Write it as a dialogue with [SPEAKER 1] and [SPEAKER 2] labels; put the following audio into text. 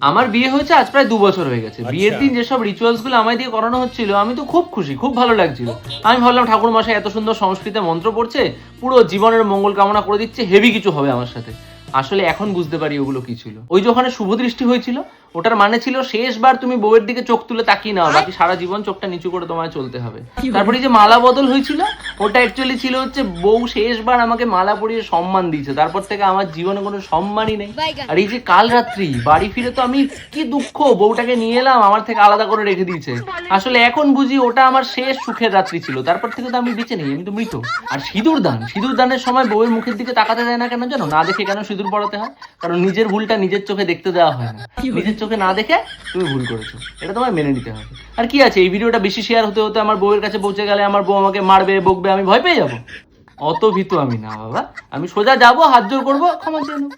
[SPEAKER 1] আমার বিয়ে হয়েছে আজ প্রায় 2 বছর হয়ে গেছে। বিয়ের দিন যেসব রিচুয়ালস গুলো আমায় দিয়ে করানো হচ্ছিল আমি তো খুব খুশি, খুব ভালো লাগছিল। আমি ভাবলাম ঠাকুর মশাই এত সুন্দর সংস্কৃতে মন্ত্র পড়ছে, পুরো জীবনের মঙ্গল কামনা করে দিচ্ছে, হেভি কিছু হবে আমার সাথে। আসলে এখন বুঝতে পারি ওগুলো কি ছিল। ওই যে ওখানে শুভ দৃষ্টি হয়েছিল, ওটার মানে ছিল শেষবার তুমি বউয়ের দিকে চোখ তুলে তাকিয়ে নাও, বাকি সারা জীবন চোখটা নিচু করে তোমায় চলতে হবে। তারপরে যে মালা বদল হয়েছিল, ওটা অ্যাকচুয়ালি ছিল হচ্ছে বউ শেষবার আমাকে মালা পরিয়ে সম্মান দিয়েছে, তারপর থেকে আমার জীবনে কোনো সম্মানই নেই। আর এই যে কাল রাত্রি বাড়ি ফিরে তো আমি কি দুঃখ, বউটাকে নিয়ে এলাম আমার থেকে আলাদা করে রেখে দিয়েছে। আসলে এখন বুঝি ওটা আমার শেষ সুখের রাত্রি ছিল, তারপর থেকে তো আমি বেঁচে নেই, আমি তো মৃত। আর সিঁদুর দানের সময় বউয়ের মুখের দিকে তাকাতে দেয় না কেন জানো? না দেখে কেন সিঁদুর পড়াতে হয়? কারণ নিজের ভুলটা নিজের চোখে দেখতে দেওয়া হয় না। নিজের চোখে না দেখে তুমি ভুল করেছো, এটা তোমায় মেনে নিতে হবে। আর কি আছে, এই ভিডিওটা বেশি শেয়ার হতে হতে আমার বউয়ের কাছে পৌঁছে গেলে আমার বউ আমাকে মারবে, বকবে, আমি ভয় পেয়ে যাবো? অত ভীতু আমি না বাবা, আমি সোজা যাবো, হাত জোর করবো, ক্ষমা চেয়ে নেবো।